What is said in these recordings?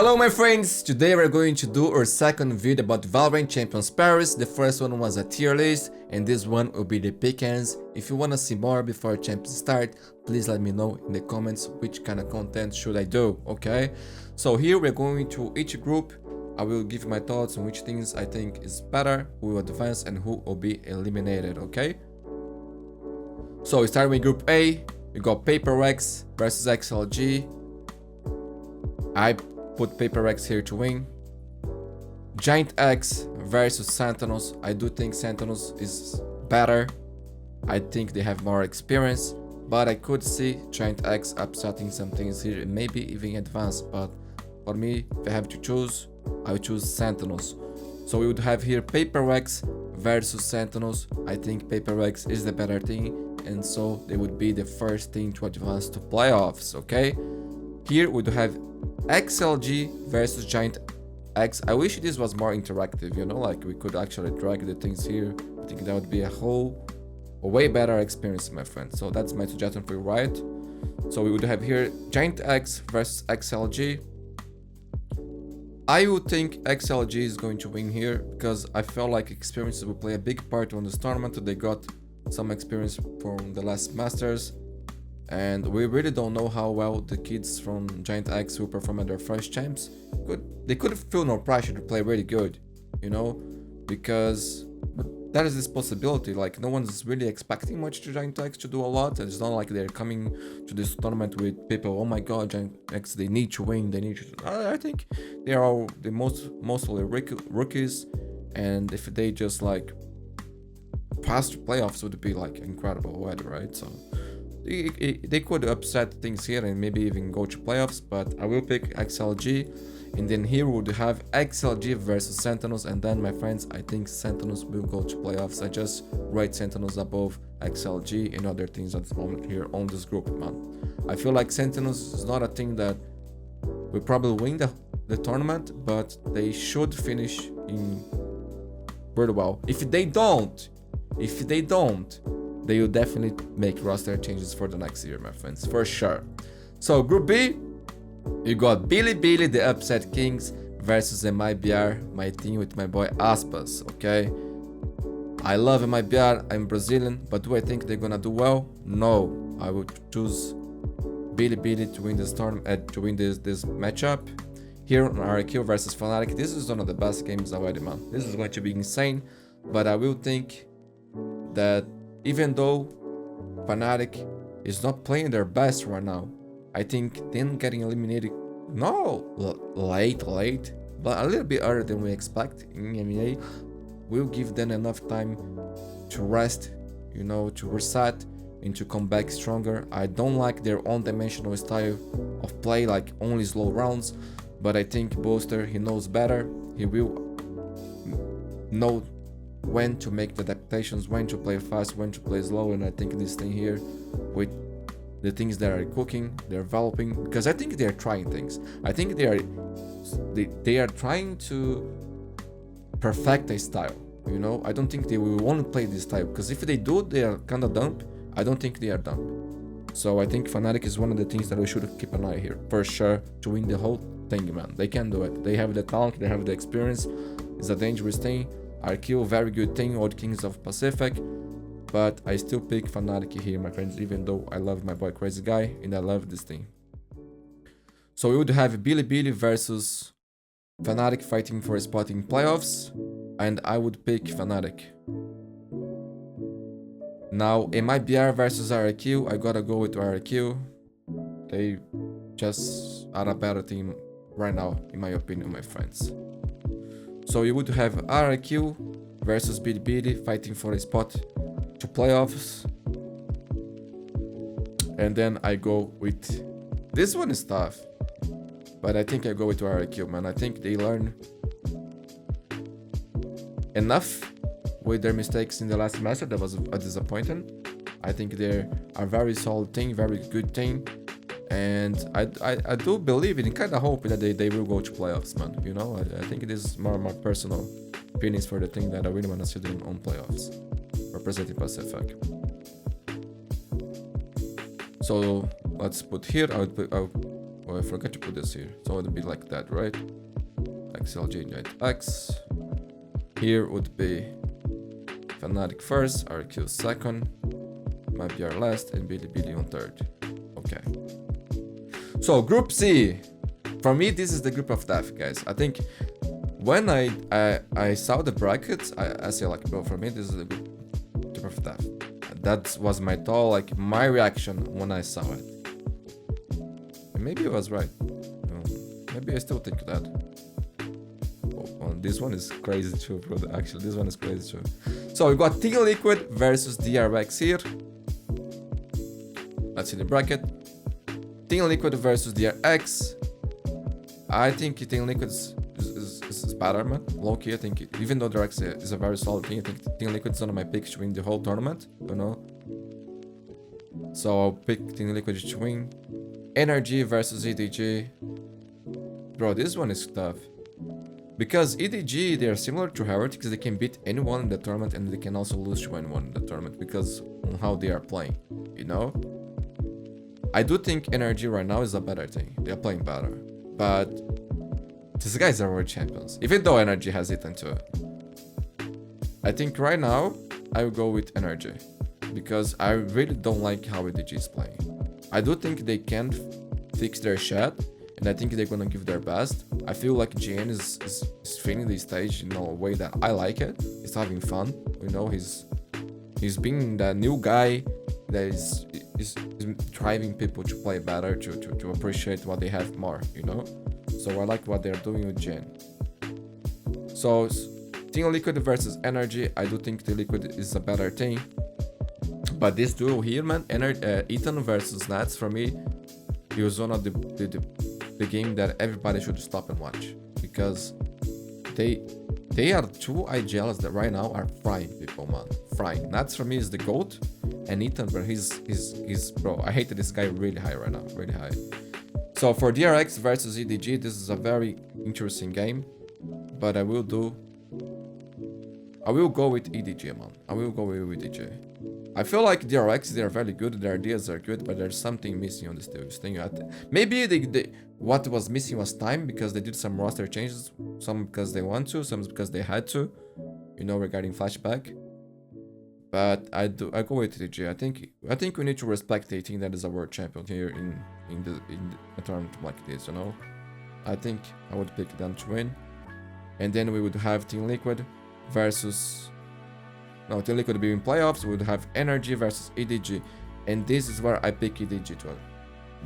Hello my friends, today we're going to do our second video about Valorant Champions Paris. The first one was a tier list and this one will be the Pickems. If you want to see more before Champions start, please let me know in the comments which kind of content should I do, okay? So here we're going to each group. I will give my thoughts on which things I think is better, who will advance and who will be eliminated, okay? So we start with Group A. We got Paper X versus XLG. I put Paper X here to win. Giant X versus Sentinels. I do think Sentinels is better. I think they have more experience, but I could see Giant X upsetting some things here and maybe even advance. But for me, if I have to choose, I would choose Sentinels. So we would have here Paper X versus Sentinels. I think Paper X is the better team, and so they would be the first team to advance to playoffs, okay? Here we would have XLG versus Giant X. I wish this was more interactive, you know, like we could actually drag the things here. I think that would be a way better experience, my friend. So that's my suggestion for you, right? So we would have here Giant X versus XLG. I would think XLG is going to win here because I feel like experience will play a big part on this tournament. They got some experience from the last Masters. And we really don't know how well the kids from Giant X will perform at their first champs. They could feel no pressure to play really good, you know, because there is this possibility, like no one's really expecting much to Giant X to do a lot. It's not like they're coming to this tournament with people, oh my god, Giant X, they need to win, they need to... I think they are all the mostly rookies, and if they just like pass to playoffs would be like incredible already, right? So they could upset things here and maybe even go to playoffs, but I will pick XLG. And then here we would have XLG versus Sentinels, and then my friends, I think Sentinels will go to playoffs. I just rate Sentinels above XLG and other things at the moment here on this group, man. I feel like Sentinels is not a thing that will probably win the tournament, but they should finish in pretty well. If they don't, they will definitely make roster changes for the next year, my friends, for sure. So Group B, you got Billy, the Upset Kings versus MIBR, my team with my boy Aspas, okay? I love MIBR, I'm Brazilian, but do I think they're gonna do well? No, I would choose Billy to win this tournament, to win this matchup. Here on RQ versus Fnatic, this is one of the best games already, man. This is going to be insane, but I will think that even though Fnatic is not playing their best right now, I think them getting eliminated, late, but a little bit earlier than we expect in MEA, will give them enough time to rest, you know, to reset and to come back stronger. I don't like their own dimensional style of play, like only slow rounds, but I think Booster, he knows better. He will know when to make the adaptations, when to play fast, when to play slow, and I think this thing here with the things that are cooking, they're developing, because I think they're trying things. I think they are trying to perfect a style, you know. I don't think they will only play this style, because if they do, they are kind of dumb. I don't think they are dumb. So I think Fnatic is one of the things that we should keep an eye here for sure to win the whole thing, man. They can do it. They have the talent, they have the experience. It's a dangerous thing. RQ, very good thing, Old Kings of Pacific, but I still pick Fnatic here, my friends, even though I love my boy Crazy Guy and I love this team. So we would have Billy versus Fnatic fighting for a spot in playoffs, and I would pick Fnatic. Now MIBR versus RQ, I gotta go with RQ. They just are a better team right now, in my opinion, my friends. So you would have RQ versus Billy fighting for a spot to playoffs. And then I go with... This one is tough, but I think I go with RQ, man. I think they learn enough with their mistakes in the last semester. That was a disappointment. I think they're a very solid team, very good team. And I do believe it and kind of hope that they will go to playoffs, man. You know, I think it is more personal opinions for the thing that I really want to see them on playoffs, representing Pacific. So let's put here, I'll Oh, I forgot to put this here. So it would be like that, right? XLG Giant X. Here would be Fnatic first, RQ second, MyBR last, and Billy on third. Okay. So Group C. For me, this is the group of death, guys. I think when I saw the brackets, I say like, bro, for me this is the group of death. That was my thought, like my reaction when I saw it. And maybe I was right. Maybe I still think that. Oh, this one is crazy too, bro. Actually, this one is crazy too. So we got Team Liquid versus DRX here. Let's see the bracket. Team Liquid versus DRX. I think Team Liquid is better, man. Low-key, I think, even though DRX is a very solid team, I think Team Liquid is one of my picks to win the whole tournament, you know? So I'll pick Team Liquid to win. Energy versus EDG. Bro, this one is tough. Because EDG, they are similar to Heretics, they can beat anyone in the tournament and they can also lose to anyone in the tournament because on how they are playing, you know? I do think Energy right now is a better team. They are playing better. But these guys are world champions, even though Energy has it into it. I think right now I will go with Energy because I really don't like how EDG is playing. I do think they can fix their shot and I think they're gonna give their best. I feel like GN is feeling the stage in a way that I like it. He's having fun, you know. He's being the new guy that is driving people to play better, to appreciate what they have more, you know. So I like what they're doing with Gen. So Team Liquid versus Energy, I do think the Liquid is a better team. But this duel here, man, Ethan versus Nats, for me, it was one of the game that everybody should stop and watch. Because they are two IGLs that right now are frying people, man. Frying. Nats for me is the GOAT. And Ethan, bro, he's bro, I hate this guy really high right now. Really high. So for DRX versus EDG, this is a very interesting game. But I will go with EDG, man. I will go with EDG. I feel like DRX, they are very good, their ideas are good, but there's something missing on this thing. Maybe what was missing was time, because they did some roster changes, some because they want to, some because they had to, you know, regarding flashback. But I go with EDG. I think we need to respect the team that is a world champion here in a tournament like this, you know. I think I would pick them to win, and then we would have Team Liquid versus. No, Team Liquid would be in playoffs. We would have Energy versus EDG. And this is where I pick EDG to win.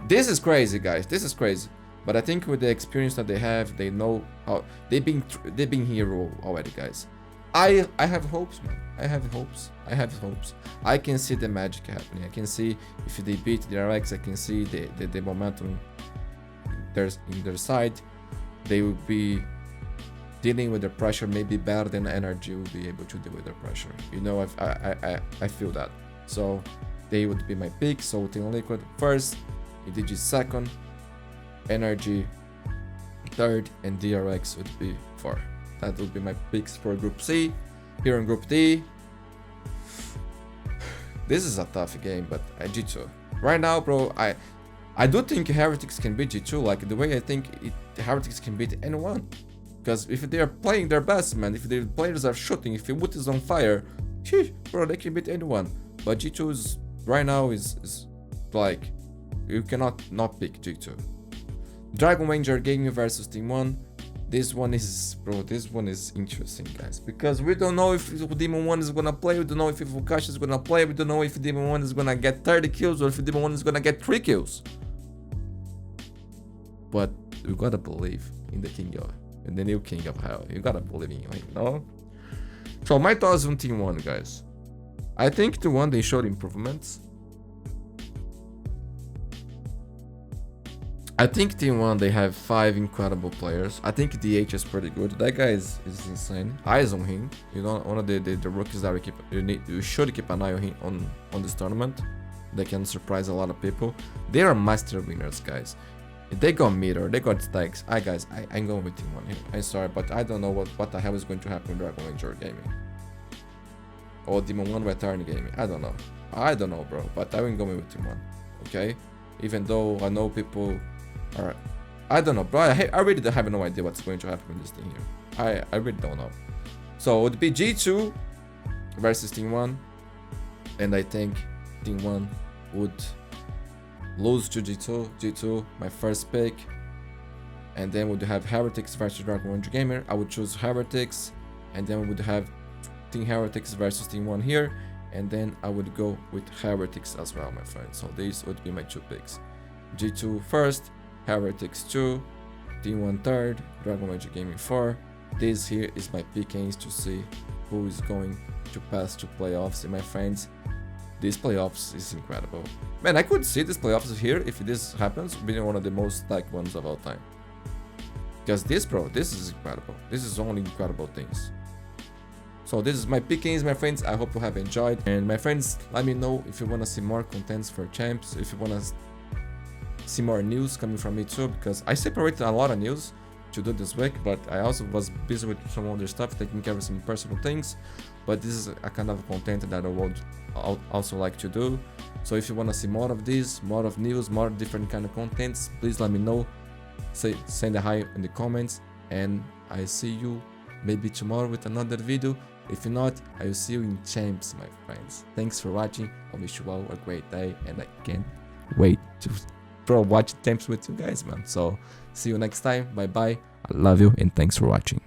This is crazy, guys. This is crazy. But I think with the experience that they have, they know how... They've been here already, guys. I have hopes, man. I have hopes. I can see the magic happening. I can see if they beat the RX, I can see the momentum in their side. They will be dealing with the pressure maybe better than Energy will be able to deal with the pressure. You know, I feel that. So they would be my pick. So Team Liquid first, EDG second, Energy third, and DRX would be fourth. That would be my picks for Group C. Here in Group D, this is a tough game, but G2. Right now, bro, I do think Heretics can beat G2, like the way I think Heretics can beat anyone. Because if they are playing their best, man, if the players are shooting, if your wood is on fire, bro, they can beat anyone. But G2 is, right now is like, you cannot not pick G2. Dragon Ranger Gaming versus Team 1. This one is, bro, this one is interesting, guys. Because we don't know if Demon 1 is gonna play, we don't know if Fukashi is gonna play, we don't know if Demon 1 is gonna get 30 kills or if Demon 1 is gonna get 3 kills. But we gotta believe in the King of... And the new King of Hell. You gotta believe in him, you know? So my thoughts on Team 1, guys. I think Team 1, they showed improvements. I think Team 1, they have 5 incredible players. I think DH is pretty good. That guy is insane. Eyes on him. You know, one of the rookies that you should keep an eye on him on this tournament. They can surprise a lot of people. They are master winners, guys. They got meter, they got stacks. Guys, I'm going with Team 1 here. I'm sorry, but I don't know what the hell is going to happen in Dragon Ranger Gaming. Or Demon 1 Return Gaming. I don't know, bro. But I'm going with Team 1. Okay? Even though I know people Alright. I don't know, bro. I really have no idea what's going to happen in this thing here. I really don't know. So it would be G2 versus Team 1. And I think Team 1 would lose to G2. G2, my first pick. And then we would have Heretics versus Dragon Mundi Gamer. I would choose Heretics. And then we would have Team Heretics versus Team 1 here. And then I would go with Heretics as well, my friend. So these would be my 2 picks. G2 first, Heretics 2, Team 1 third, Dragon Mundi Gaming 4. This here is my Pickems to see who is going to pass to playoffs. And my friends, these playoffs is incredible. Man, I could see these playoffs here, if this happens, being one of the most liked ones of all time. Because this, bro, this is incredible. This is only incredible things. So this is my Pickems, my friends. I hope you have enjoyed. And my friends, let me know if you want to see more contents for champs, if you want to see more news coming from me too, because I separated a lot of news to do this week, but I also was busy with some other stuff, taking care of some personal things. But this is a kind of content that I would also like to do. So if you want to see more of this, more of news, more different kind of contents, please let me know. Send a hi in the comments, and I see you maybe tomorrow with another video. If not, I will see you in champs, my friends. Thanks for watching. I wish you all a great day, and I can't wait to watch champs with you guys, man. So see you next time. Bye bye. I love you, and thanks for watching.